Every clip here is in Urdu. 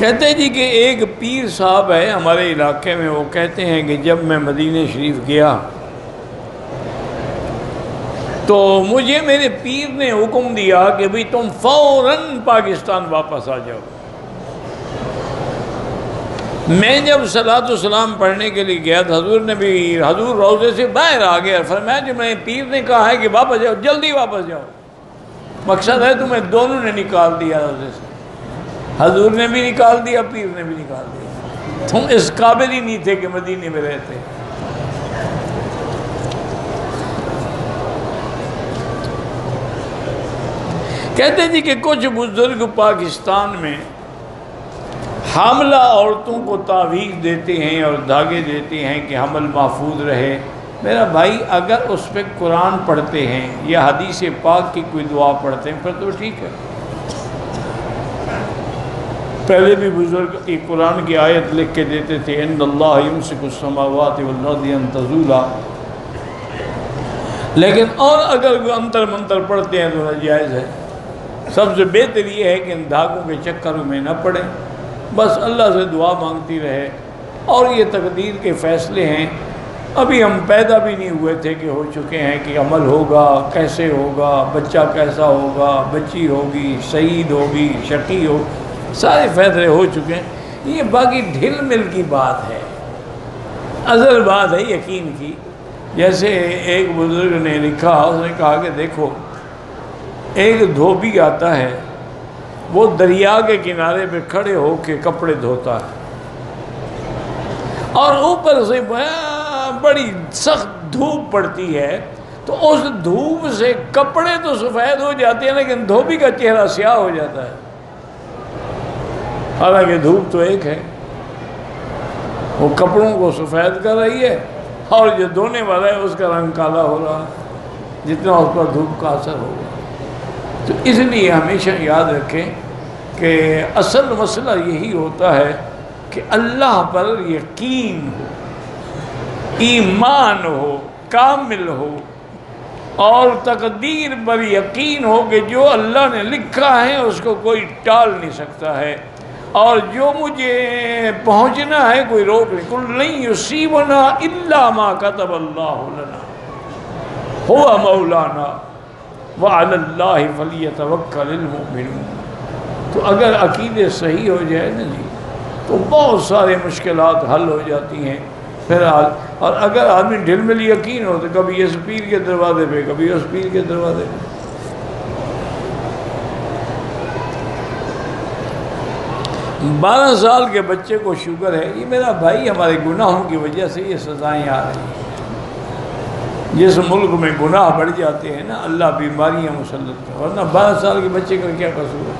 کہتے ہیں جی کہ ایک پیر صاحب ہے ہمارے علاقے میں، وہ کہتے ہیں کہ جب میں مدینہ شریف گیا تو مجھے میرے پیر نے حکم دیا کہ بھئی تم فوراً پاکستان واپس آ جاؤ۔ میں جب صلاۃ و سلام پڑھنے کے لیے گیا تو حضور روضے سے باہر آ گیا، فرمایا جو میں پیر نے کہا ہے کہ واپس جاؤ، جلدی واپس جاؤ۔ مقصد ہے تمہیں دونوں نے نکال دیا روضے سے، حضور نے بھی نکال دیا، پیر نے بھی نکال دیا، تم اس قابل ہی نہیں تھے کہ مدینے میں رہتے۔ کہتے جی کہ کچھ بزرگ پاکستان میں حاملہ عورتوں کو تعویذ دیتے ہیں اور دھاگے دیتے ہیں کہ حمل محفوظ رہے۔ میرا بھائی اگر اس پہ قرآن پڑھتے ہیں یا حدیث پاک کی کوئی دعا پڑھتے ہیں پھر تو ٹھیک ہے۔ پہلے بھی بزرگ کی قرآن کی آیت لکھ کے دیتے تھے ان اللہ یمسک السماوات والارض ان تزولا، لیکن اور اگر کوئی انتر منتر پڑھتے ہیں تو ناجائز ہے۔ سب سے بہتر یہ ہے کہ ان دھاگوں کے چکروں میں نہ پڑیں، بس اللہ سے دعا مانگتی رہے۔ اور یہ تقدیر کے فیصلے ہیں، ابھی ہم پیدا بھی نہیں ہوئے تھے کہ ہو چکے ہیں کہ عمل ہوگا، کیسے ہوگا، بچہ کیسا ہوگا، بچی ہوگی، شہید ہوگی، شقی ہو، سارے فیصلے ہو چکے ہیں۔ یہ باقی ڈھل مل کی بات ہے، اصل بات ہے یقین کی۔ جیسے ایک بزرگ نے لکھا، اس نے کہا کہ دیکھو ایک دھوبی آتا ہے، وہ دریا کے کنارے پہ کھڑے ہو کے کپڑے دھوتا ہے، اور اوپر سے بڑی سخت دھوپ پڑتی ہے، تو اس دھوپ سے کپڑے تو سفید ہو جاتے ہیں لیکن دھوبی کا چہرہ سیاہ ہو جاتا ہے، حالانکہ دھوپ تو ایک ہے۔ وہ کپڑوں کو سفید کر رہی ہے اور جو دھونے والا ہے اس کا رنگ کالا ہو رہا ہے، جتنا اس پر دھوپ کا اثر ہوگا۔ تو اس لیے ہمیشہ یاد رکھیں کہ اصل مسئلہ یہی ہوتا ہے کہ اللہ پر یقین ہو، ایمان ہو، کامل ہو، اور تقدیر پر یقین ہو کہ جو اللہ نے لکھا ہے اس کو کوئی ٹال نہیں سکتا ہے، اور جو مجھے پہنچنا ہے کوئی روک نہیں۔ قل لن یصیبنا الا ما کتب اللہ لنا هو مولانا وعلی اللہ فلیتوکل المؤمنون۔ تو اگر عقیدے صحیح ہو جائے نا جی تو بہت سارے مشکلات حل ہو جاتی ہیں۔ پھر اور اگر آدمی ڈھل مل یقین ہو تو کبھی اس پیر کے دروازے پہ، کبھی اس پیر کے دروازے پہ۔ 12 سال کے بچے کو شوگر ہے، یہ میرا بھائی ہمارے گناہوں کی وجہ سے یہ سزائیں آ رہی ہیں۔ جس ملک میں گناہ بڑھ جاتے ہیں نا اللہ بیماریاں مسلط کرتا ہے، ورنہ 12 سال کے بچے کا کیا قصور ہے؟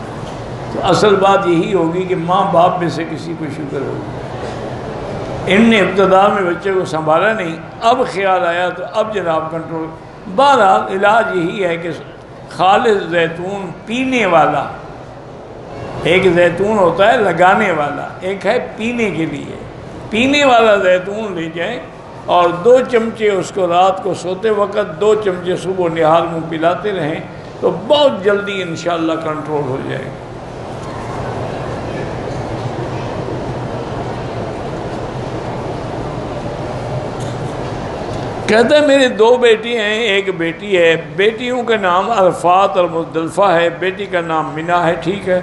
تو اصل بات یہی ہوگی کہ ماں باپ میں سے کسی کو شوگر ہوگی۔ ان نے ابتدا میں بچے کو سنبھالا نہیں، اب خیال آیا تو اب جناب کنٹرول۔ بہرحال علاج یہی ہے کہ خالص زیتون پینے والا، ایک زیتون ہوتا ہے لگانے والا، ایک ہے پینے کے لیے، پینے والا زیتون لے جائیں اور 2 چمچے اس کو رات کو سوتے وقت 2 چمچے صبح نہار منہ پلاتے رہیں تو بہت جلدی انشاءاللہ کنٹرول ہو جائے گا۔ کہتے ہیں میری 2 بیٹی ہیں، ایک بیٹی ہے، بیٹیوں کا نام عرفات اور مزدلفہ ہے، بیٹی کا نام منہ ہے، ٹھیک ہے،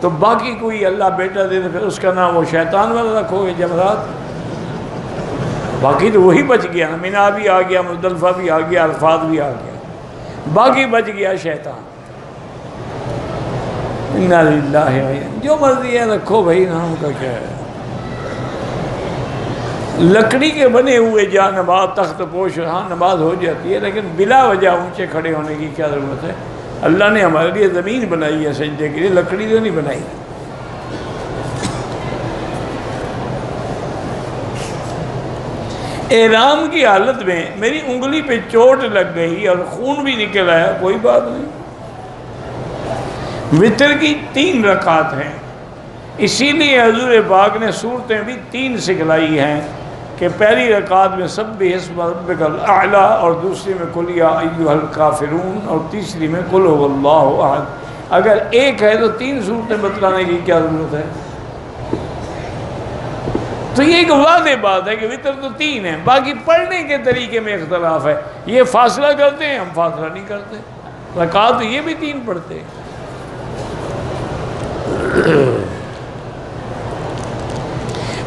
تو باقی کوئی اللہ بیٹا دے تو پھر اس کا نام وہ شیطان والا رکھو گے جمرات، باقی تو وہی بچ گیا، منہ بھی آ گیا، مزدلفہ بھی آ گیا، عرفات بھی آ گیا، باقی بچ گیا شیطان۔ انا للہ، جو مرضی ہے رکھو بھائی، نام کا کیا ہے۔ لکڑی کے بنے ہوئے جا نماز تخت پوش، ہاں نماز ہو جاتی ہے لیکن بلا وجہ اونچے کھڑے ہونے کی کیا ضرورت ہے؟ اللہ نے ہمارے لیے زمین بنائی ہے سجدے کے لیے، لکڑی تو نہیں بنائی۔ احرام کی حالت میں میری انگلی پہ چوٹ لگ گئی اور خون بھی نکل آیا، کوئی بات نہیں۔ وتر کی 3 رکعت ہیں، اسی لیے حضور پاک نے صورتیں بھی 3 سکھلائی ہیں کہ پہلی رکعت میں سبح اسم ربک الاعلی، اور دوسری میں قل یا ایھا الکافرون، اور تیسری میں قل هو اللہ احد۔ اگر ایک ہے تو 3 صورتیں بتلانے کی کیا ضرورت ہے؟ تو یہ ایک واضح بات ہے کہ وطر تو 3 ہیں، باقی پڑھنے کے طریقے میں اختلاف ہے. یہ فاصلہ کرتے ہیں، ہم فاصلہ نہیں کرتے. رکعت تو یہ بھی 3 پڑھتے ہیں.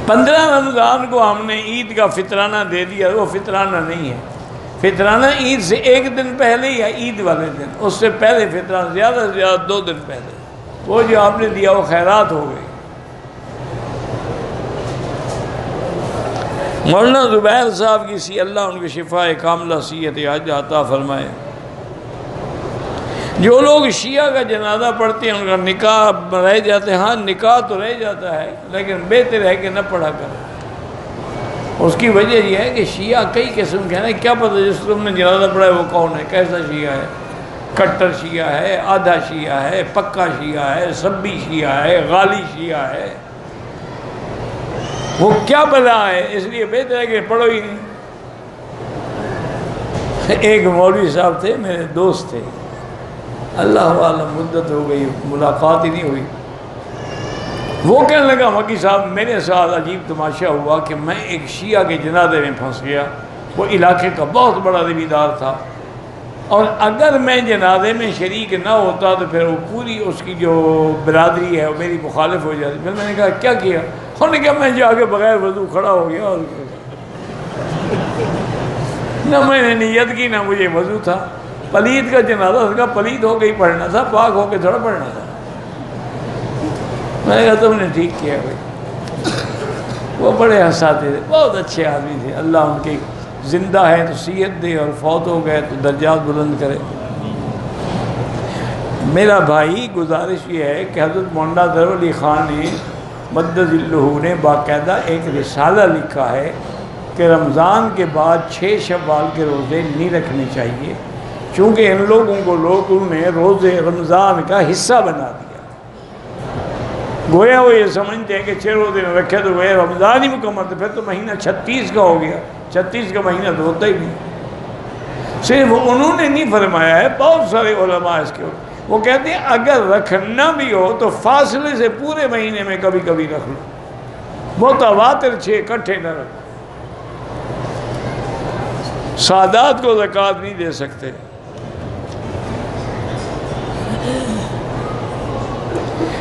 15 رمضان کو ہم نے عید کا فطرانہ دے دیا. وہ فطرانہ نہیں ہے. فطرانہ عید سے 1 دن پہلے یا عید والے دن، اس سے پہلے فطرانہ زیادہ سے زیادہ 2 دن پہلے. وہ جو آپ نے دیا وہ خیرات ہو گئی. مولانا زبیر صاحب کی اللہ ان کی شفاء کاملہ صحت عاجلہ عطا فرمائے. جو لوگ شیعہ کا جنازہ پڑھتے ہیں ان کا نکاح رہ جاتے ہیں. ہاں نکاح تو رہ جاتا ہے، لیکن بہتر ہے کہ نہ پڑھا کرے. اس کی وجہ یہ ہے کہ شیعہ کئی قسم کے ہیں. کیا پتہ جس تم نے جنازہ پڑھا ہے وہ کون ہے، کیسا شیعہ ہے. کٹر شیعہ ہے، آدھا شیعہ ہے، پکا شیعہ ہے، سبی شیعہ ہے، غالی شیعہ ہے. وہ کیا بلا ہے، اس لیے بہتر ہے کہ پڑھو ہی نہیں. ایک مولوی صاحب تھے، میرے دوست تھے، اللہ عالم مدت ہو گئی ملاقات ہی نہیں ہوئی. وہ کہنے لگا مکی صاحب میرے ساتھ عجیب تماشا ہوا کہ میں ایک شیعہ کے جنازے میں پھنس گیا. وہ علاقے کا بہت بڑا زمیندار تھا، اور اگر میں جنازے میں شریک نہ ہوتا تو پھر وہ پوری اس کی جو برادری ہے وہ میری مخالف ہو جاتی. پھر میں نے کہا کیا کیا؟ انہوں نے کہا میں جا کے بغیر وضو کھڑا ہو گیا، اور نہ میں نے نیت کی نہ مجھے وضو تھا. پلید کا جنازہ، اس کا پلید ہو کے ہی پڑھنا تھا، پاک ہو کے تھوڑا پڑھنا تھا. میں نے کہا تم نے ٹھیک کیا بھائی. وہ بڑے اساتذہ تھے، بہت اچھے آدمی تھے. اللہ ان کے زندہ ہے تو صحت دے، اور فوت ہو گئے تو درجات بلند کرے. میرا بھائی گزارش یہ ہے کہ حضرت مولانا ظفر علی خان نے مدد ذلہ نے باقاعدہ ایک رسالہ لکھا ہے کہ رمضان کے بعد 6 شوال کے روزے نہیں رکھنے چاہیے، چونکہ ان لوگوں نے روزے رمضان کا حصہ بنا دیا. گویا وہ یہ سمجھتے ہیں کہ 6 روزے میں رکھے تو گویا رمضان ہی مکمل تھا. پھر تو مہینہ 36 کا ہو گیا. 36 کا مہینہ تو ہوتا ہی نہیں. صرف انہوں نے نہیں فرمایا ہے، بہت سارے علماء اس کے. وہ کہتے ہیں اگر رکھنا بھی ہو تو فاصلے سے پورے مہینے میں کبھی کبھی رکھ لو، متواتر 6 اکٹھے نہ رکھو. سادات کو زکوٰۃ نہیں دے سکتے.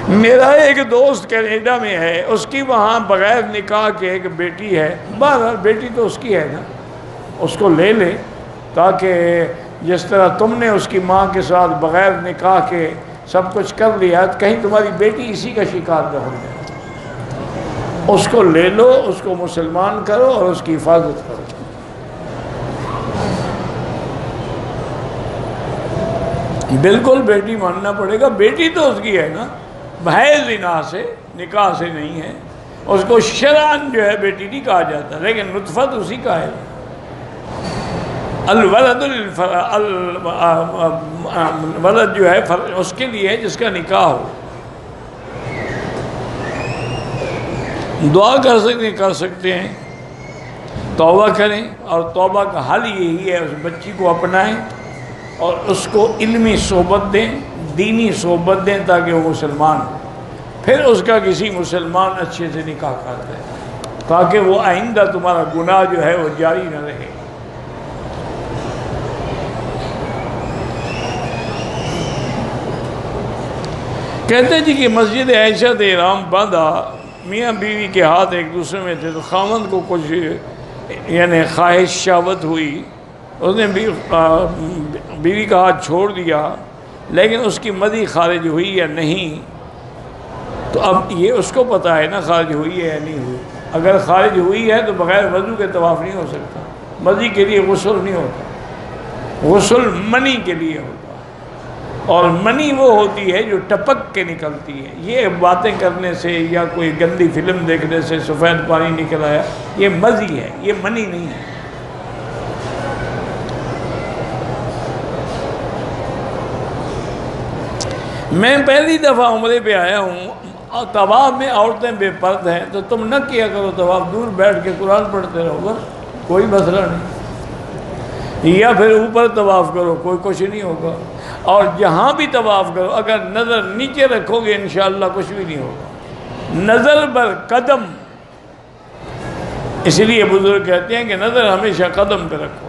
میرا ایک دوست کینیڈا میں ہے، اس کی وہاں بغیر نکاح کے ایک بیٹی ہے. بہرحال بیٹی تو اس کی ہے نا، اس کو لے لے، تاکہ جس طرح تم نے اس کی ماں کے ساتھ بغیر نکاح کے سب کچھ کر لیا، کہیں تمہاری بیٹی اسی کا شکار نہ ہو جائے. اس کو لے لو، اس کو مسلمان کرو اور اس کی حفاظت کرو. بالکل بیٹی ماننا پڑے گا. بیٹی تو اس کی ہے نا، بحیث زنا سے، نکاح سے نہیں ہے. اس کو شرعاً جو ہے بیٹی نہیں کہا جاتا، لیکن نطفت اسی کا ہے. الولد ولد جو ہے اس کے لیے جس کا نکاح ہو. دعا کر سکتے ہیں، توبہ کریں، اور توبہ کا حل یہی ہے اس بچی کو اپنائیں اور اس کو علمی صحبت دیں، دینی صحبت دیں تاکہ وہ مسلمان ہو. پھر اس کا کسی مسلمان اچھے سے نکاح کر دیں تاکہ وہ آئندہ تمہارا گناہ جو ہے وہ جاری نہ رہے. کہتے ہیں جی کہ مسجد عائشہ احرام باندھا، میاں بیوی کے ہاتھ ایک دوسرے میں تھے، تو خاوند کو کچھ یعنی خواہش شہوت ہوئی، اس نے بیوی کا ہاتھ چھوڑ دیا، لیکن اس کی مدی خارج ہوئی یا نہیں، تو اب یہ اس کو پتہ ہے نا خارج ہوئی ہے یا نہیں ہوئی. اگر خارج ہوئی ہے تو بغیر وضو کے طواف نہیں ہو سکتا. مدی کے لیے غسل نہیں ہوتا، غسل منی کے لیے ہوتا. اور منی وہ ہوتی ہے جو ٹپک کے نکلتی ہے. یہ باتیں کرنے سے یا کوئی گندی فلم دیکھنے سے سفید پانی نکل آیا، یہ مزی ہے، یہ منی نہیں ہے. میں پہلی دفعہ عمرے پہ آیا ہوں، اور طواف میں عورتیں بے پرد ہیں، تو تم نہ کیا کرو طواف، دور بیٹھ کے قرآن پڑھتے رہو گا، کوئی مسئلہ نہیں. یا پھر اوپر طواف کرو، کوئی کچھ نہیں ہوگا. اور جہاں بھی طواف کرو اگر نظر نیچے رکھو گے انشاءاللہ کچھ بھی نہیں ہوگا. نظر بر قدم اس لیے بزرگ کہتے ہیں کہ نظر ہمیشہ قدم پہ رکھو.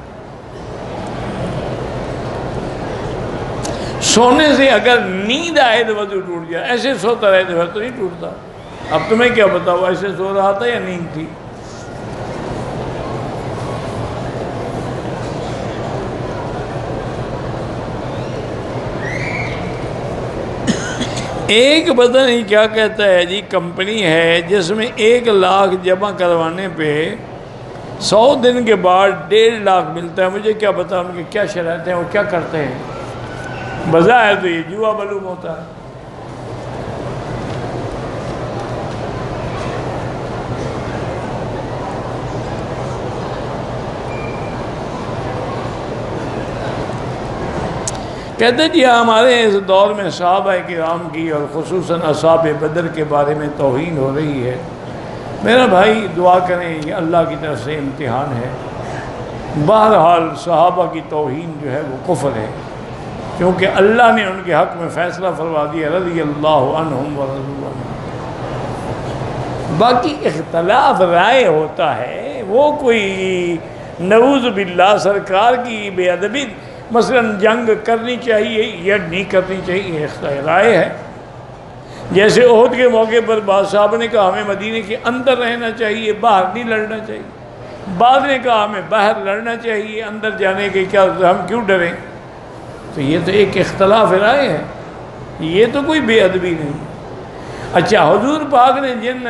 سونے سے اگر نیند آئے تو وضو ٹوٹ جائے، ایسے سوتا رہے تو پھر تو نہیں ٹوٹتا. اب تمہیں کیا بتاؤ ایسے سو رہا تھا یا نیند تھی؟ ایک پتہ نہیں کیا کہتا ہے جی، کمپنی ہے جس میں 1,00,000 جمع کروانے پہ 100 دن کے بعد 1,50,000 ملتا ہے. مجھے کیا پتا ان کی کیا شرائط ہیں، وہ کیا کرتے ہیں. بظاہر تو یہ جوا معلوم ہوتا ہے. کہتے جی ہمارے اس دور میں صحابہ کرام کی اور خصوصاً اصحاب بدر کے بارے میں توہین ہو رہی ہے. میرا بھائی دعا کریں، یہ اللہ کی طرف سے امتحان ہے. بہرحال صحابہ کی توہین جو ہے وہ کفر ہے، کیونکہ اللہ نے ان کے حق میں فیصلہ فرما دیا رضی اللہ عنہم ورضوا عنہ. باقی اختلاف رائے ہوتا ہے، وہ کوئی نعوذ باللہ سرکار کی بے ادبی، مثلا جنگ کرنی چاہیے یا نہیں کرنی چاہیے، رائے ہے. جیسے احد کے موقع پر بعض صاحب نے کہا ہمیں مدینے کے اندر رہنا چاہیے، باہر نہیں لڑنا چاہیے. بعض نے کہا ہمیں باہر لڑنا چاہیے، اندر جانے کے کیا ہم کیوں ڈریں. تو یہ تو ایک اختلاف رائے ہے، یہ تو کوئی بے ادبی نہیں. اچھا، حضور پاک نے جن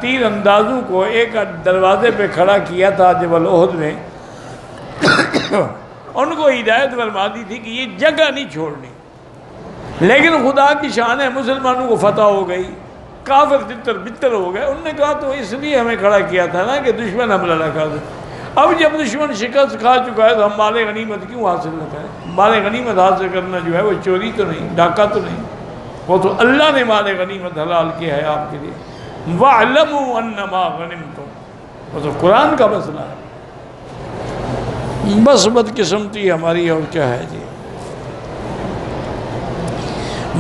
تیر اندازوں کو ایک دروازے پہ کھڑا کیا تھا جبل احد میں، ان کو ہدایت فرما دی تھی کہ یہ جگہ نہیں چھوڑنی. لیکن خدا کی شان ہے، مسلمانوں کو فتح ہو گئی، کافر تتر بتر ہو گئے. انہوں نے کہا تو اس لیے ہمیں کھڑا کیا تھا نا کہ دشمن حملہ نہ کر دے. اب جب دشمن شکست کھا چکا ہے تو ہم مال غنیمت کیوں حاصل نہ کریں. مال غنیمت حاصل کرنا جو ہے وہ چوری تو نہیں، ڈاکہ تو نہیں، وہ تو اللہ نے مال غنیمت حلال کیا ہے آپ کے لیے. وَاعْلَمُوا أَنَّمَا غَنِمْتُمْ، وہ تو قرآن کا مسئلہ ہے. بس بدقسمتی ہماری اور کیا ہے جی.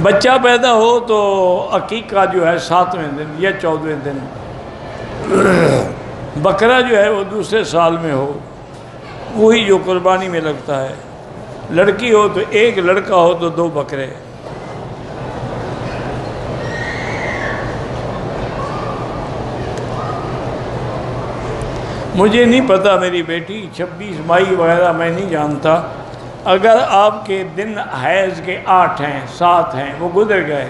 بچہ پیدا ہو تو عقیقہ جو ہے 7ویں دن یا 14ویں دن، بکرا جو ہے وہ دوسرے سال میں ہو، وہی جو قربانی میں لگتا ہے. لڑکی ہو تو 1، لڑکا ہو تو 2 بکرے. مجھے نہیں پتا، میری بیٹی 26 مئی وغیرہ میں نہیں جانتا. اگر آپ کے دن حیض کے 8 ہیں 7 ہیں وہ گزر گئے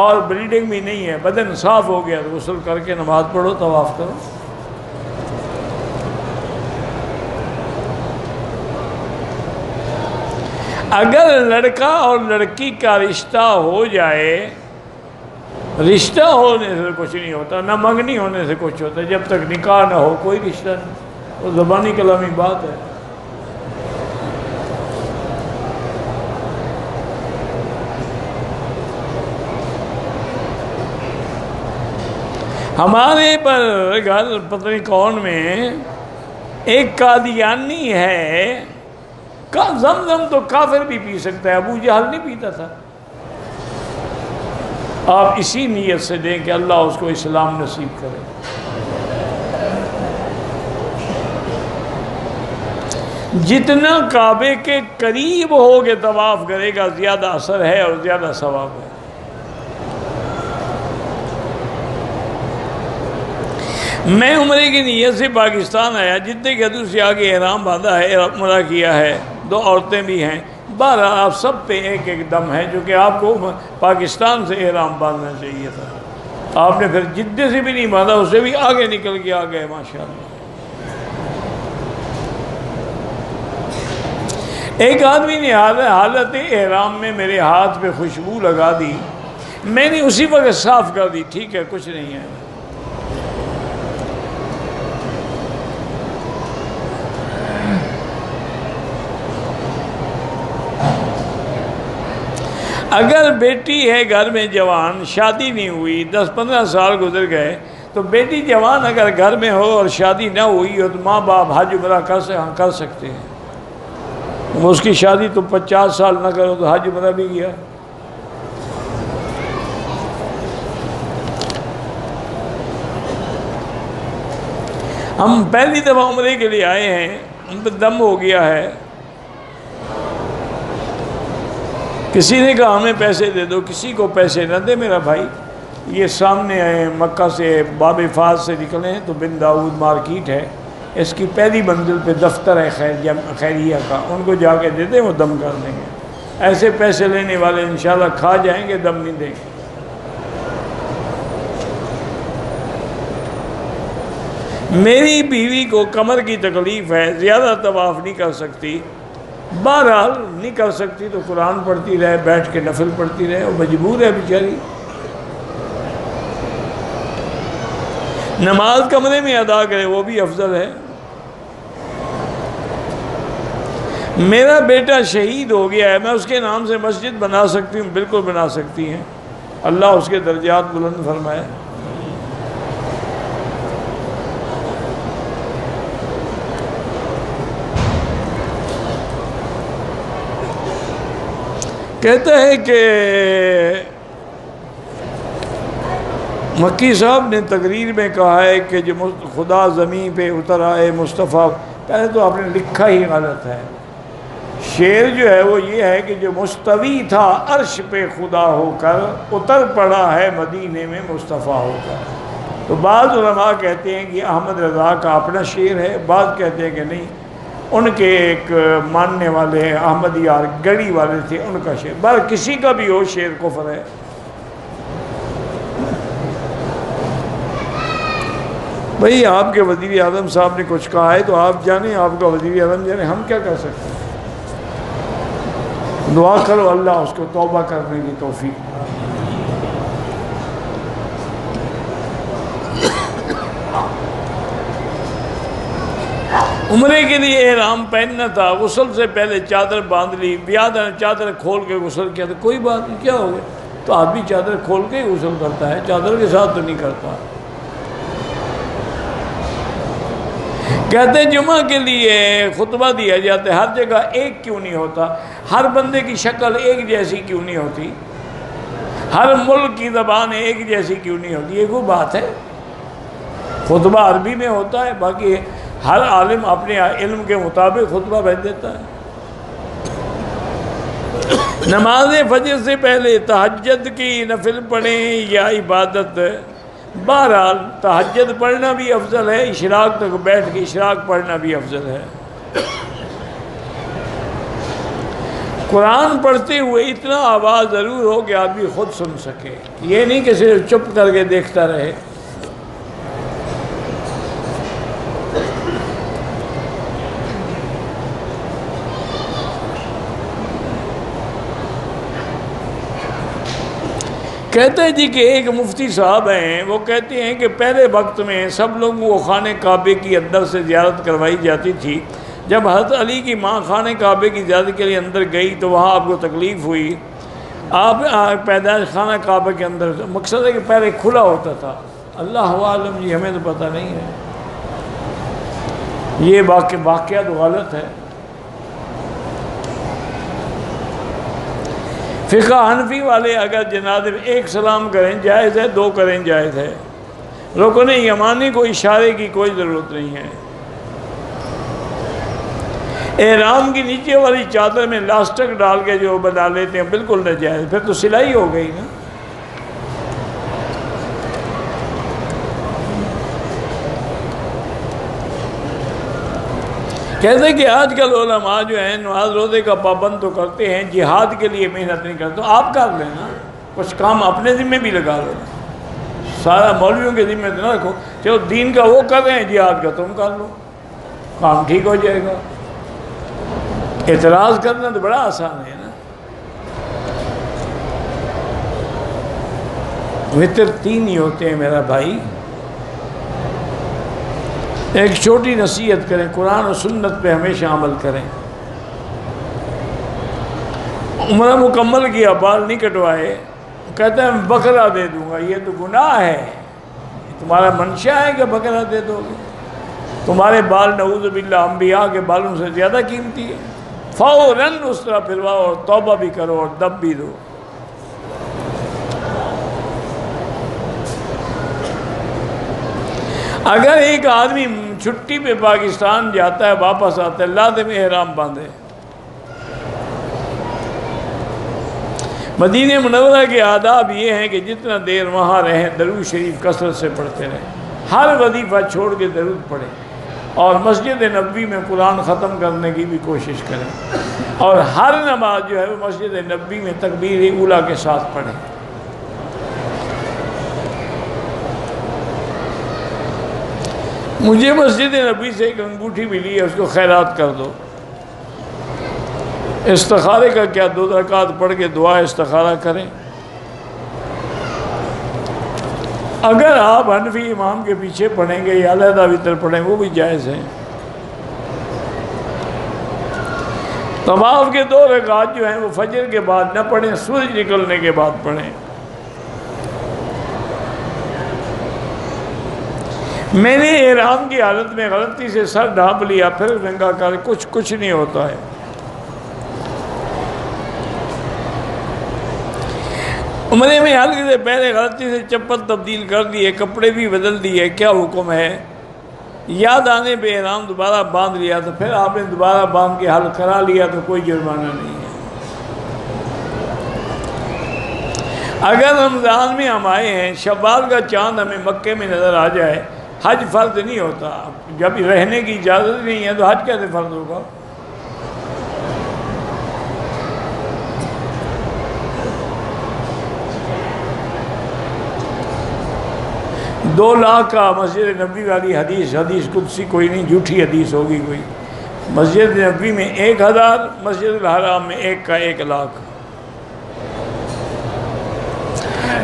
اور بلیڈنگ بھی نہیں ہے، بدن صاف ہو گیا تو غسل کر کے نماز پڑھو، طواف کرو. اگر لڑکا اور لڑکی کا رشتہ ہو جائے، رشتہ ہونے سے کچھ نہیں ہوتا، نہ منگنی ہونے سے کچھ ہوتا. جب تک نکاح نہ ہو کوئی رشتہ نہیں، وہ زبانی کلامی بات ہے. ہمارے پر گھر پتہ نہیں کون میں ایک قادیانی ہے، زمزم تو کافر بھی پی سکتا ہے، ابو جہل نہیں پیتا تھا. آپ اسی نیت سے دیں کہ اللہ اس کو اسلام نصیب کرے. جتنا کعبے کے قریب ہو کے طواف کرے گا زیادہ اثر ہے اور زیادہ ثواب ہے. میں عمرے کی نیت سے پاکستان آیا، جتنے کے حدود سے آگے احرام باندھا ہے، عمرہ کیا ہے، 2 عورتیں بھی ہیں. بہرحال آپ سب پہ ایک دم ہے، جو کہ آپ کو پاکستان سے احرام باندھنا چاہیے تھا. آپ نے پھر جدے سے بھی نہیں باندھا، اسے بھی آگے نکل کے آ گئے ماشاءاللہ. ایک آدمی نے حالت احرام میں میرے ہاتھ پہ خوشبو لگا دی، میں نے اسی وقت صاف کر دی، ٹھیک ہے کچھ نہیں ہے. اگر بیٹی ہے گھر میں جوان، شادی نہیں ہوئی، 10-15 سال گزر گئے، تو بیٹی جوان اگر گھر میں ہو اور شادی نہ ہوئی ہو تو ماں باپ حج عمرہ کر سکتے ہیں. اس کی شادی تو 50 سال نہ کرو تو حج عمرہ بھی گیا. ہم پہلی دفعہ عمرے کے لیے آئے ہیں، ہم پہ دم ہو گیا ہے، کسی نے کہا ہمیں پیسے دے دو، کسی کو پیسے نہ دے میرا بھائی، یہ سامنے آئے مکہ سے باب فاز سے نکلے ہیں تو بن داؤد مارکیٹ ہے، اس کی پہلی منزل پہ دفتر ہے خیریہ کا، ان کو جا کے دے دیں، وہ دم کر دیں گے۔ ایسے پیسے لینے والے انشاءاللہ کھا جائیں گے، دم نہیں دیں گے۔ میری بیوی کو کمر کی تکلیف ہے، زیادہ طواف نہیں کر سکتی، بہرحال نہیں کر سکتی تو قرآن پڑھتی رہے، بیٹھ کے نفل پڑھتی رہے، وہ مجبور ہے بیچاری۔ نماز کمرے میں ادا کرے وہ بھی افضل ہے۔ میرا بیٹا شہید ہو گیا ہے، میں اس کے نام سے مسجد بنا سکتی ہوں؟ بالکل بنا سکتی ہیں، اللہ اس کے درجات بلند فرمائے۔ کہتا ہے کہ مکی صاحب نے تقریر میں کہا ہے کہ جو خدا زمین پہ اتر آئے مصطفیٰ، پہلے تو آپ نے لکھا ہی غلط ہے۔ شعر جو ہے وہ یہ ہے کہ جو مستوی تھا عرش پہ خدا ہو کر، اتر پڑا ہے مدینے میں مصطفیٰ ہو کر۔ تو بعض علماء کہتے ہیں کہ احمد رضا کا اپنا شعر ہے، بعض کہتے ہیں کہ نہیں، ان کے ایک ماننے والے ہیں احمد یار گڑی والے تھے، ان کا شعر، بار کسی کا بھی ہو شعر کفر ہے۔ بھئی آپ کے وزیر اعظم صاحب نے کچھ کہا ہے تو آپ جانیں، آپ کا وزیر اعظم جانے، ہم کیا کر سکتے ہیں؟ دعا کرو اللہ اس کو توبہ کرنے کی توفیق۔ عمرے کے لیے احرام پہننا تھا، غسل سے پہلے چادر باندھ لی، بیاد نے چادر کھول کے غسل کیا تھا، کوئی بات نہیں، کیا ہو گیا؟ تو آدمی چادر کھول کے ہی غسل کرتا ہے، چادر کے ساتھ تو نہیں کرتا۔ کہتے ہیں جمعہ کے لیے خطبہ دیا جاتا ہے، ہر جگہ ایک کیوں نہیں ہوتا؟ ہر بندے کی شکل ایک جیسی کیوں نہیں ہوتی؟ ہر ملک کی زبان ایک جیسی کیوں نہیں ہوتی؟ یہ کوئی بات ہے؟ خطبہ عربی میں ہوتا ہے، باقی ہر عالم اپنے علم کے مطابق خطبہ بھیج دیتا ہے۔ نماز فجر سے پہلے تہجد کی نفل پڑھیں یا عبادت، بہرحال تہجد پڑھنا بھی افضل ہے، اشراق تک بیٹھ کے اشراق پڑھنا بھی افضل ہے۔ قرآن پڑھتے ہوئے اتنا آواز ضرور ہو کہ آدمی خود سن سکے، یہ نہیں کہ صرف چپ کر کے دیکھتا رہے۔ کہتے ہیں جی کہ ایک مفتی صاحب ہیں، وہ کہتے ہیں کہ پہلے وقت میں سب لوگوں کو خانہ کعبے کی اندر سے زیارت کروائی جاتی تھی، جب حضرت علی کی ماں خانہ کعبے کی زیارت کے لیے اندر گئی تو وہاں آپ کو تکلیف ہوئی، آپ پیدائش خانہ کعبے کے اندر، مقصد ہے کہ پہلے کھلا ہوتا تھا، اللہ عالم جی ہمیں تو پتہ نہیں ہے، یہ واقعہ تو غلط ہے۔ فقہ حنفی والے اگر جنازے میں ایک سلام کریں جائز ہے، دو کریں جائز ہے، رکن یمانی کو اشارے کی کوئی ضرورت نہیں ہے۔ احرام کی نیچے والی چادر میں لاسٹک ڈال کے جو بنا لیتے ہیں بالکل ناجائز، پھر تو سلائی ہو گئی نا۔ کہتے ہیں کہ آج کل علماء جو ہیں نماز روزے کا پابند تو کرتے ہیں، جہاد کے لیے محنت نہیں کرتے، تو آپ کر لینا، کچھ کام اپنے ذمہ بھی لگا لو، سارا مولویوں کے ذمہ نہ رکھو، چلو دین کا وہ کر رہے ہیں، جہاد کا تم کر لو، کام ٹھیک ہو جائے گا۔ اعتراض کرنا تو بڑا آسان ہے نا۔ وطر 3 ہی ہوتے ہیں میرا بھائی، ایک چھوٹی نصیحت کریں، قرآن و سنت پہ ہمیشہ عمل کریں۔ عمرہ مکمل کیا، بال نہیں کٹوائے، کہتے ہیں بکرا دے دوں گا، یہ تو گناہ ہے، تمہارا منشا ہے کہ بکرا دے دو گے؟ تمہارے بال نعوذ باللہ انبیاء کے بالوں سے زیادہ قیمتی ہے، فوراً اس طرح پھرواؤ اور توبہ بھی کرو اور دب بھی دو۔ اگر ایک آدمی چھٹی پہ پاکستان جاتا ہے واپس آتا ہے لازم احرام باندھے. مدینہ منورہ کے آداب یہ ہیں کہ جتنا دیر وہاں رہیں درود شریف کثرت سے پڑھتے رہیں، ہر وظیفہ چھوڑ کے درود پڑھیں، اور مسجد نبوی میں قرآن ختم کرنے کی بھی کوشش کریں، اور ہر نماز جو ہے وہ مسجد نبوی میں تکبیر اولیٰ کے ساتھ پڑھیں. مجھے مسجد نبوی سے ایک انگوٹھی ملی ہے، اس کو خیرات کر دو. استخارے کا کیا 2 رکعت پڑھ کے دعا استخارہ کریں. اگر آپ حنفی امام کے پیچھے پڑھیں گے یا علیحدہ وتر پڑھیں وہ بھی جائز ہیں. طواف کے 2 رکعت جو ہیں وہ فجر کے بعد نہ پڑھیں، سورج نکلنے کے بعد پڑھیں. میں نے احرام کی حالت میں غلطی سے سر ڈھانپ لیا پھر ننگا کر کچھ نہیں ہوتا ہے. عمرے میں حلقے سے پہلے غلطی سے چپل تبدیل کر دیے، کپڑے بھی بدل دیے، کیا حکم ہے؟ یاد آنے پہ احرام دوبارہ باندھ لیا تو پھر آپ نے دوبارہ باندھ کے حل کرا لیا تو کوئی جرمانہ نہیں ہے. اگر رمضان میں ہم آئے ہیں، شوال کا چاند ہمیں مکے میں نظر آ جائے، حج فرض نہیں ہوتا. جب رہنے کی اجازت نہیں ہے تو حج کیسے فرض ہوگا؟ دو لاکھ کا مسجد نبوی والی حدیث قدسی کوئی نہیں، جھوٹی حدیث ہوگی کوئی. مسجد نبوی میں 1000، مسجد الحرام میں 1 کا 1 لاکھ.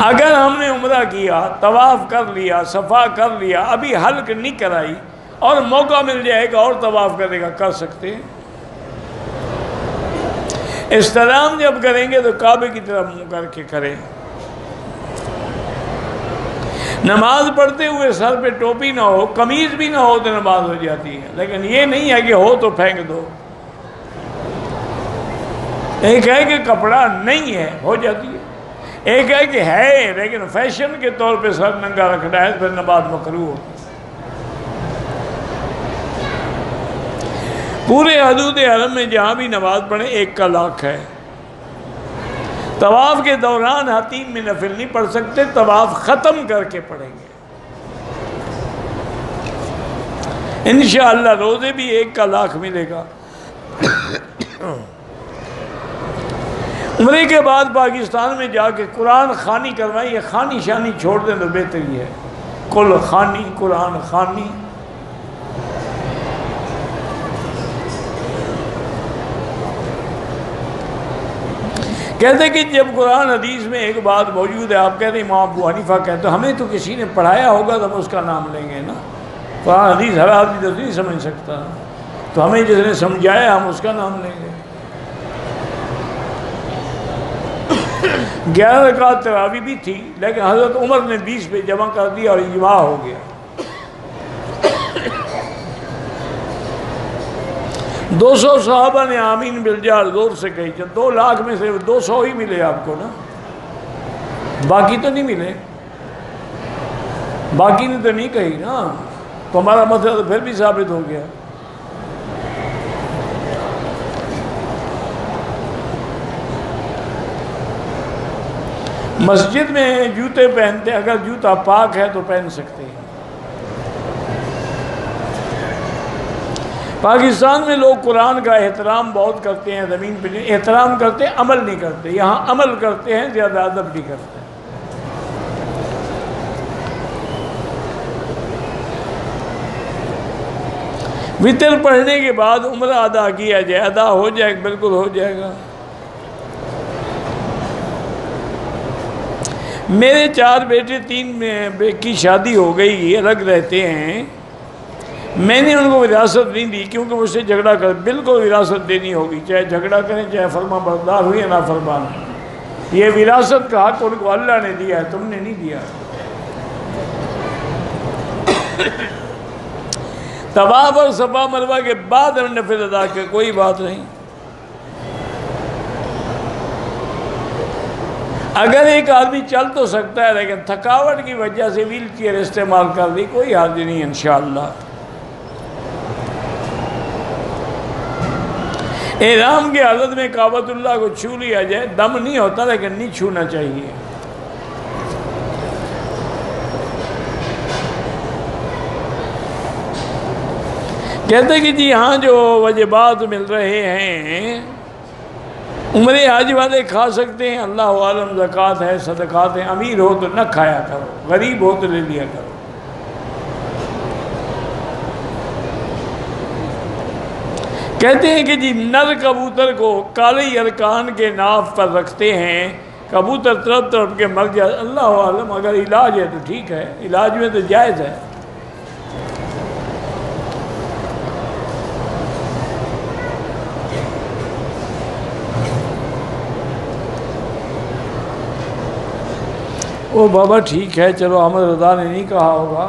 اگر ہم نے عمرہ کیا، طواف کر لیا، صفا کر لیا، ابھی حلق نہیں کرائی اور موقع مل جائے گا اور طواف کرے گا، کر سکتے ہیں. استلام جب کریں گے تو کعبے کی طرف منہ کر کے کریں. نماز پڑھتے ہوئے سر پہ ٹوپی نہ ہو، قمیض بھی نہ ہو تو نماز ہو جاتی ہے، لیکن یہ نہیں ہے کہ ہو تو پھینک دو. ایک ہے کہ کپڑا نہیں ہے، ہو جاتی ہے. ایک ہے کہ ہے لیکن فیشن کے طور پہ سر ننگا رکھنا ہے، پھر نماز مکروہ ہو. پورے حدود حرم میں جہاں بھی نماز پڑھیں 1 کا لاکھ ہے. طواف کے دوران حتیم میں نفل نہیں پڑھ سکتے، طواف ختم کر کے پڑھیں گے. انشاءاللہ روزے بھی 1 کا لاکھ ملے گا. عمرے کے بعد پاکستان میں جا کے قرآن خوانی کروائیں، یہ خوانی شانی چھوڑ دیں تو بہتر ہی ہے. کل خوانی، قرآن خوانی. کہتے کہ جب قرآن حدیث میں ایک بات موجود ہے، آپ کہتے ہیں امام ابو حنیفہ کہتے ہیں، ہمیں تو کسی نے پڑھایا ہوگا تو ہم اس کا نام لیں گے نا. قرآن حدیث ہر آدمی تو نہیں سمجھ سکتا، تو ہمیں جس نے سمجھایا ہم اس کا نام لیں گے. 11 رکعت تراویح بھی تھی لیکن حضرت عمر نے 20 پہ جمع کر دیا اور اجماع ہو گیا. 200 صحابہ نے آمین بالجار زور سے کہی. جب 2 لاکھ میں سے 200 ہی ملے آپ کو نا، باقی تو نہیں ملے. باقی نے تو نہیں کہی نا، تو ہمارا مسئلہ تو پھر بھی ثابت ہو گیا. مسجد میں جوتے پہنتے، اگر جوتا پاک ہے تو پہن سکتے ہیں. پاکستان میں لوگ قرآن کا احترام بہت کرتے ہیں، زمین پہ احترام کرتے ہیں، عمل نہیں کرتے. یہاں عمل کرتے ہیں، زیادہ ادب نہیں کرتے. وتر پڑھنے کے بعد عمرہ ادا کیا جائے، ادا ہو جائے، بالکل ہو جائے گا. میرے 4 بیٹے، 3 کی شادی ہو گئی، الگ رہتے ہیں. میں نے ان کو وراثت نہیں دی کیونکہ مجھ سے جھگڑا کر. بالکل وراثت دینی ہوگی، چاہے جھگڑا کریں، چاہے فرما بردار ہوئی یا نافرمان. یہ وراثت کا حق ان کو اللہ نے دیا ہے، تم نے نہیں دیا. طواف اور صفا مروہ کے بعد نفل ادا کے کوئی بات نہیں. اگر ایک آدمی چل تو سکتا ہے لیکن تھکاوٹ کی وجہ سے ویل چیئر استعمال کر لی، کوئی حرج نہیں انشاءاللہ۔ احرام کی حالت میں کعبۃ اللہ کو چھو لیا جائے، دم نہیں ہوتا لیکن نہیں چھونا چاہیے۔ کہتے ہیں کہ جی ہاں جو واجبات مل رہے ہیں عمر حج والے کھا سکتے ہیں، اللہ عالم، زکوٰۃ ہے، صدقات ہیں، امیر ہو تو نہ کھایا کرو، غریب ہو تو لے لیا کرو۔ کہتے ہیں کہ جی نر کبوتر کو کالے ارکان کے ناف پر رکھتے ہیں، کبوتر تڑپ تڑپ کے مر جائے، اللہ عالم، اگر علاج ہے تو ٹھیک ہے، علاج میں تو جائز ہے۔ وہ بابا ٹھیک ہے، چلو احمد رضا نے نہیں کہا ہوگا،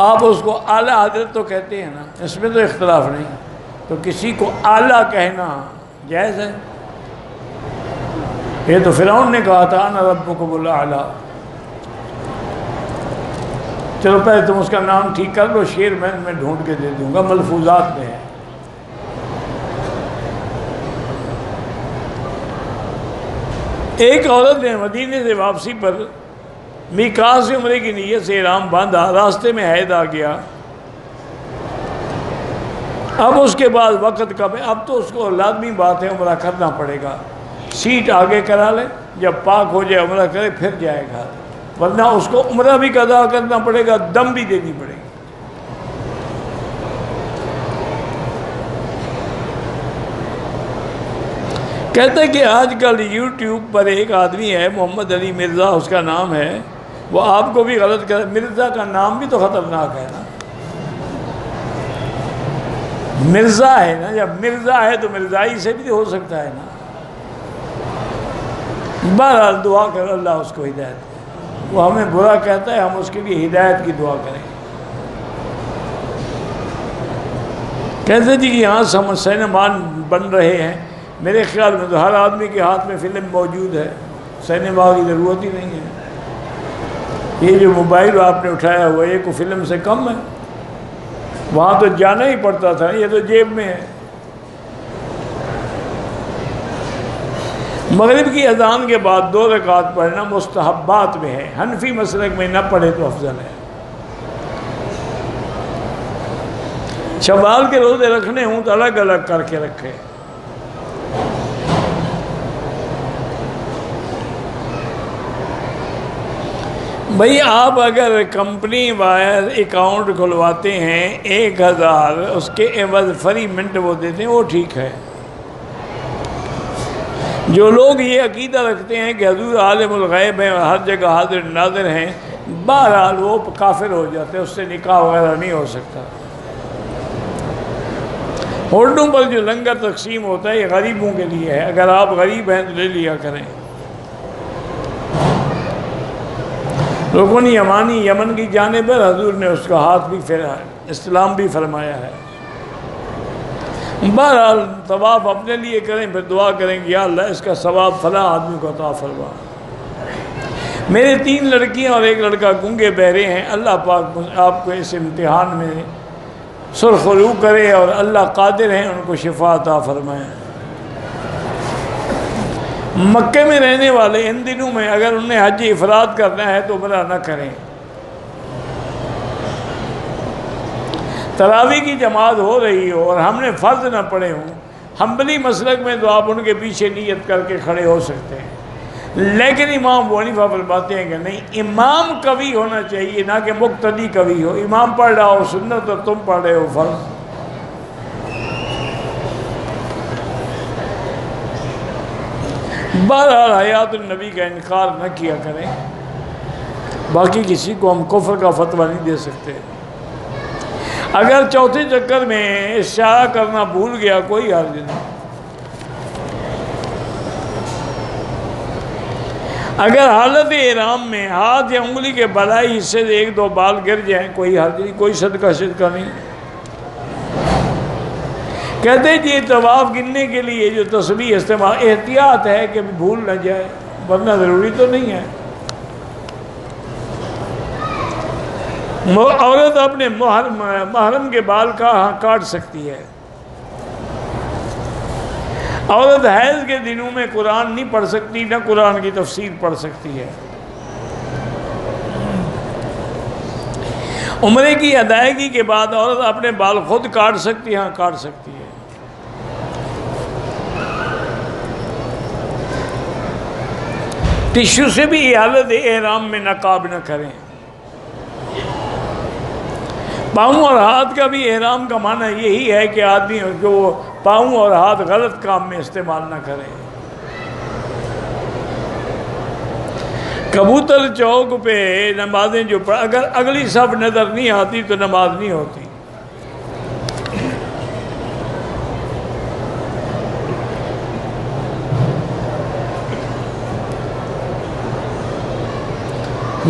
آپ اس کو اعلیٰ حضرت تو کہتے ہیں نا، اس میں تو اختلاف نہیں، تو کسی کو اعلیٰ کہنا جائز ہے۔ یہ تو فرعون نے کہا تھا انا ربکم الاعلیٰ۔ چلو پہلے تم اس کا نام ٹھیک کر لو، شعر میں ڈھونڈ کے دے دوں گا، ملفوظات میں ہے۔ ایک عورت نے مدینے سے واپسی پر میقات سے عمرے کی نیت سے احرام باندھا، راستے میں حید آ گیا۔ اب اس کے بعد وقت کب ہے، اب تو اس کو لازمی بات ہے عمرہ کرنا پڑے گا، سیٹ آگے کرا لے، جب پاک ہو جائے عمرہ کرے پھر جائے گا، ورنہ اس کو عمرہ بھی قضا کرنا پڑے گا، دم بھی دینی پڑے گی۔ کہتے ہیں کہ آج کل یوٹیوب پر ایک آدمی ہے محمد علی مرزا اس کا نام ہے، وہ آپ کو بھی غلط کہتا ہے۔ مرزا کا نام بھی تو خطرناک ہے نا، مرزا ہے نا، جب مرزا ہے تو مرزائی سے بھی ہو سکتا ہے نا۔ بہرحال دعا کر اللہ اس کو ہدایت دے، وہ ہمیں برا کہتا ہے، ہم اس کے لیے ہدایت کی دعا کریں۔ کہتے جی یہاں سینمان بن رہے ہیں، میرے خیال میں تو ہر آدمی کے ہاتھ میں فلم موجود ہے، سینما کی ضرورت ہی نہیں ہے۔ یہ جو موبائل آپ نے اٹھایا ہوا یہ کوئی فلم سے کم ہے، وہاں تو جانا ہی پڑتا تھا، یہ تو جیب میں ہے۔ مغرب کی اذان کے بعد 2 رکعت پڑھنا مستحبات میں ہے، حنفی مسلک میں نہ پڑھے تو افضل ہے۔ شوال کے روزے رکھنے ہوں تو الگ الگ کر کے رکھے۔ بھئی آپ اگر کمپنی وائز اکاؤنٹ کھلواتے ہیں 1000 اس کے عوض فری منٹ وہ دیتے ہیں، وہ ٹھیک ہے۔ جو لوگ یہ عقیدہ رکھتے ہیں کہ حضور عالم الغیب ہیں اور ہر جگہ حاضر ناظر ہیں، بہرحال وہ کافر ہو جاتے ہیں، اس سے نکاح وغیرہ نہیں ہو سکتا۔ ہوٹلوں پر جو لنگر تقسیم ہوتا ہے یہ غریبوں کے لیے ہے، اگر آپ غریب ہیں تو لے لیا کریں۔ رکن یمانی یمن کی جانب پر حضور نے اس کا ہاتھ بھی پھیرا ہے، اسلام بھی فرمایا ہے۔ بہرحال طواف اپنے لیے کریں، پھر دعا کریں کہ یا اللہ اس کا ثواب فلاں آدمی کو عطا فرما۔ میرے 3 لڑکیاں اور 1 لڑکا گونگے بہرے ہیں، اللہ پاک آپ کو اس امتحان میں سرخ رو کرے اور اللہ قادر ہیں ان کو شفا عطا فرمائے۔ مکے میں رہنے والے ان دنوں میں اگر انہیں حج افراد کرنا ہے تو عمرہ نہ کریں۔ تراویح کی جماعت ہو رہی ہو اور ہم نے فرض نہ پڑھے ہوں، حنبلی مسلک میں تو آپ ان کے پیچھے نیت کر کے کھڑے ہو سکتے ہیں، لیکن امام ابو حنیفہ فرماتے ہیں کہ نہیں، امام قوی ہونا چاہیے نہ کہ مقتدی قوی ہو۔ امام پڑھ رہا ہو سنت اور تم پڑھ رہے ہو فرض۔ بہرحال حیات النبی کا انکار نہ کیا کریں، باقی کسی کو ہم کفر کا فتویٰ نہیں دے سکتے۔ اگر چوتھے چکر میں اشارہ کرنا بھول گیا کوئی حرج نہیں۔ اگر حالت احرام میں ہاتھ یا انگلی کے بالائی حصے سے 1-2 بال گر جائیں کوئی حرج نہیں، کوئی صدقہ نہیں۔ کہتے ہیں یہ طواف گننے کے لیے جو تسبیح استعمال احتیاط ہے کہ بھول نہ جائے، ورنہ ضروری تو نہیں ہے۔ عورت اپنے محرم کے بال کہاں کاٹ سکتی ہے؟ عورت حیض کے دنوں میں قرآن نہیں پڑھ سکتی، نہ قرآن کی تفسیر پڑھ سکتی ہے۔ عمرے کی ادائیگی کے بعد عورت اپنے بال خود کاٹ سکتی ہے؟ ہاں کاٹ سکتی ہے۔ ٹشو سے بھی حالت احرام میں نقاب نہ کریں۔ پاؤں اور ہاتھ کا بھی احرام کا معنی یہی ہے کہ آدمی جو پاؤں اور ہاتھ غلط کام میں استعمال نہ کرے۔ کبوتر چوک پہ نمازیں جو اگر اگلی صف نظر نہیں آتی تو نماز نہیں ہوتی۔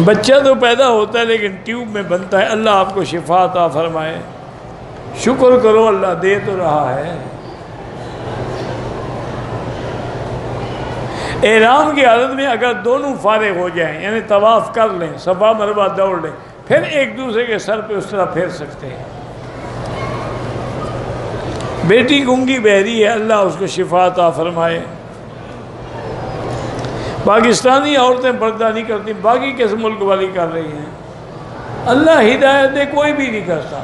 بچہ تو پیدا ہوتا ہے لیکن ٹیوب میں بنتا ہے۔ اللہ آپ کو شفا عطا فرمائے۔ شکر کرو، اللہ دے تو رہا ہے۔ احرام کی حالت میں اگر دونوں فارغ ہو جائیں، یعنی طواف کر لیں، صفا مروہ دوڑ لیں، پھر ایک دوسرے کے سر پہ اس طرح پھیر سکتے ہیں۔ بیٹی گونگی بہری ہے، اللہ اس کو شفا عطا فرمائے۔ پاکستانی عورتیں پردہ نہیں کرتی، باقی کس ملک والی کر رہی ہیں؟ اللہ ہدایت دے، کوئی بھی نہیں کرتا،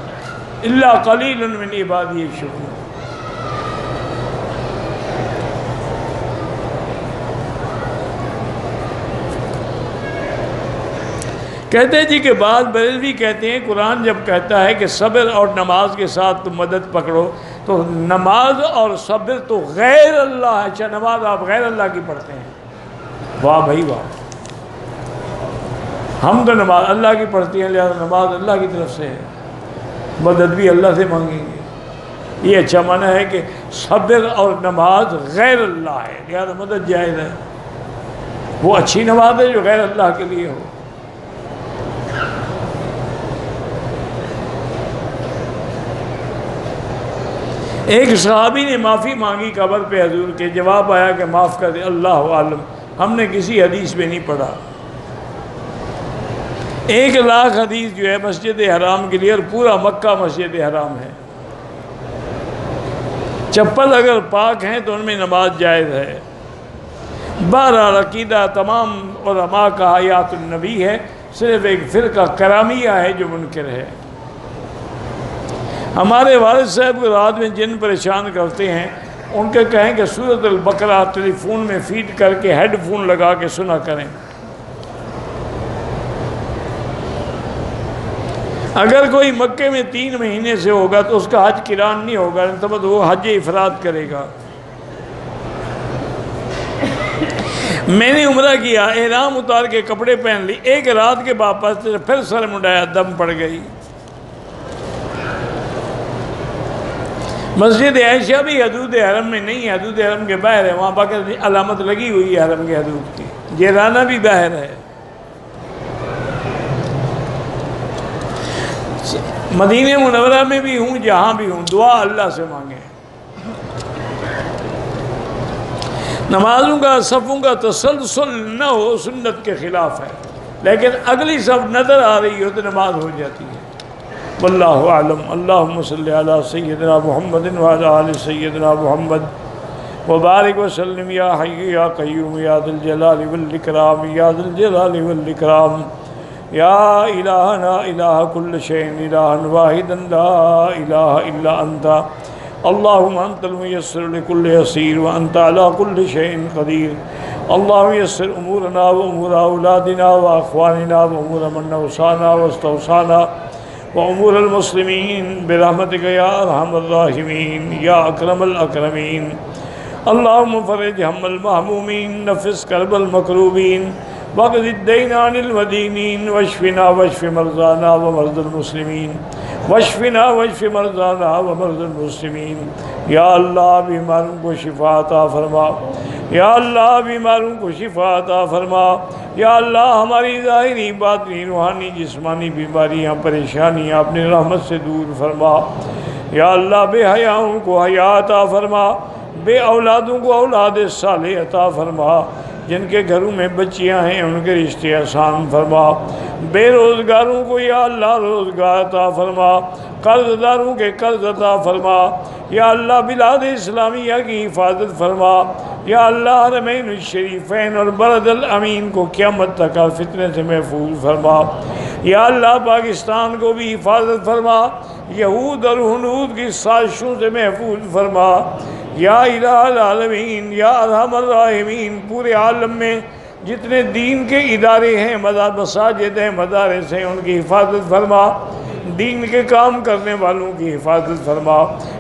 الا قلیل من عبادی الشکور۔ کہتے ہیں جی کہ بعض بریلوی کہتے ہیں قرآن جب کہتا ہے کہ صبر اور نماز کے ساتھ تم مدد پکڑو، تو نماز اور صبر تو غیر اللہ ہے۔ اچھا نماز آپ غیر اللہ کی پڑھتے ہیں؟ واہ بھائی واہ، ہم تو نماز اللہ کی پڑھتی ہیں، لہذا نماز اللہ کی طرف سے ہے، مدد بھی اللہ سے مانگیں گے۔ یہ اچھا معنی ہے کہ صبر اور نماز غیر اللہ ہے، لہذا مدد جائز ہے۔ وہ اچھی نماز ہے جو غیر اللہ کے لیے ہو۔ ایک صحابی نے معافی مانگی قبر پہ حضور کے، جواب آیا کہ معاف کر دے، اللہ عالم، ہم نے کسی حدیث میں نہیں پڑھا۔ 1,00,000 حدیث جو ہے مسجد حرام کے لیے، اور پورا مکہ مسجد حرام ہے۔ چپل اگر پاک ہیں تو ان میں نماز جائز ہے۔ بہرحال عقیدہ تمام علماء کا حیات النبی ہے، صرف ایک فرقہ کرامیہ ہے جو منکر ہے۔ ہمارے والد صاحب کو رات میں جن پریشان کرتے ہیں، ان کے کہیں کہ سورۃ البقرہ ٹیلی فون میں فیڈ کر کے ہیڈ فون لگا کے سنا کریں۔ اگر کوئی مکے میں 3 مہینے سے ہوگا تو اس کا حج قران نہیں ہوگا، البتہ وہ حج افراد کرے گا۔ میں نے عمرہ کیا، احرام اتار کے کپڑے پہن لی، ایک رات کے واپس پھر سر منڈایا، دم پڑ گئی۔ مسجد عائشہ بھی حدود حرم میں نہیں ہے، حدود حرم کے باہر ہے، وہاں باقی علامت لگی ہوئی ہے حرم کے حدود کی۔ جیرانہ بھی باہر ہے۔ مدینہ منورہ میں بھی ہوں، جہاں بھی ہوں، دعا اللہ سے مانگیں۔ نمازوں کا صفوں کا تسلسل نہ ہو سنت کے خلاف ہے، لیکن اگلی صف نظر آ رہی ہو تو نماز ہو جاتی ہے۔ واللہ اعلم۔ اللہم صلی علی سیدنا محمد وعلی آل سیدنا محمد وبارک وسلم یا حی یا قیوم یا ذی الجلال والاکرام یا ذی الجلال والاکرام یا الہنا الہ کل شیء الہا واحدا لا الہ الا انت اللہم انت المیسر لکل یسیر وانت علی کل شیء قدیر اللہم یسر امورنا و امور اولادنا و اخواننا و امور من اوصانا و استوصانا وامور المسلمین برحمتک یا ارحم الراحمین یا اکرم الاکرمین اللہم فرج ہم المہمومین نفس کرب المکروبین واقض الدین عن المدینین واشفنا واشف مرضانا ومرض المسلمین واشفنا واشف مرضانا ومرض المسلمین۔ یا اللہ بیماروں کو شفا عطا فرما، یا اللہ بیماروں کو شفا عطا فرما، یا اللہ ہماری ظاہری باطنی روحانی جسمانی بیماریاں پریشانیاں اپنی رحمت سے دور فرما۔ یا اللہ بے حیاؤں کو حیا عطا فرما، بے اولادوں کو اولاد صالح عطا فرما، جن کے گھروں میں بچیاں ہیں ان کے رشتے آسان فرما، بے روزگاروں کو یا اللہ روزگار عطا فرما، قرض داروں کے قرض عطا فرما، یا اللہ بلاد اسلامیہ کی حفاظت فرما، یا اللہ حرمین الشریفین اور بلد الامین کو قیامت تک فتنے سے محفوظ فرما، یا اللہ پاکستان کو بھی حفاظت فرما، یہود اور ہنود کی سازشوں سے محفوظ فرما، یا الہ العالمین یا ارحم الراحمین پورے عالم میں جتنے دین کے ادارے ہیں، مساجد ہیں، مدارس ہیں، ان کی حفاظت فرما، دین کے کام کرنے والوں کی حفاظت فرما،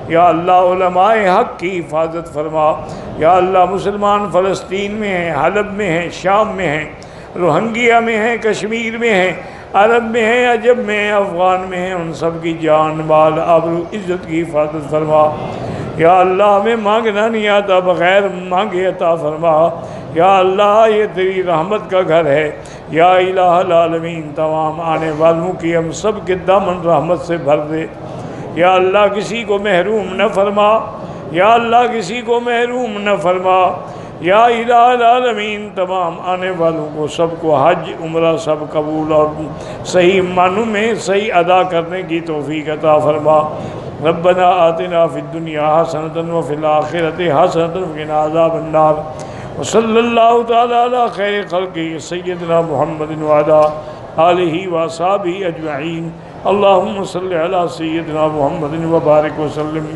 یا اللہ علماء حق کی حفاظت فرما، یا اللہ مسلمان فلسطین میں ہیں، حلب میں ہیں، شام میں ہیں، روہنگیا میں ہیں، کشمیر میں ہیں، عرب میں ہیں، عجب میں ہیں، افغان میں ہیں، ان سب کی جان مال آبرو عزت کی حفاظت فرما، یا اللہ ہمیں مانگنا نہیں آتا، بغیر مانگے عطا فرما، یا اللہ یہ تیری رحمت کا گھر ہے، یا الہ العالمین تمام آنے والوں کی ہم سب کے دامن رحمت سے بھر دے، یا اللہ کسی کو محروم نہ فرما، یا اللہ کسی کو محروم نہ فرما، یا الہ العالمین تمام آنے والوں کو سب کو حج عمرہ سب قبول اور صحیح معنوں میں صحیح ادا کرنے کی توفیق عطا فرما، ربنا آتنا فی الدنیا حسنۃ وفی الآخرۃ حسنۃ وقنا عذاب النار، وصلی اللہ تعالی علی خیر خلقہ سیدنا محمد وعلی آلہ واصحابہ اجمعین، اللہم صلی علی سیدنا محمد وبارک وسلم۔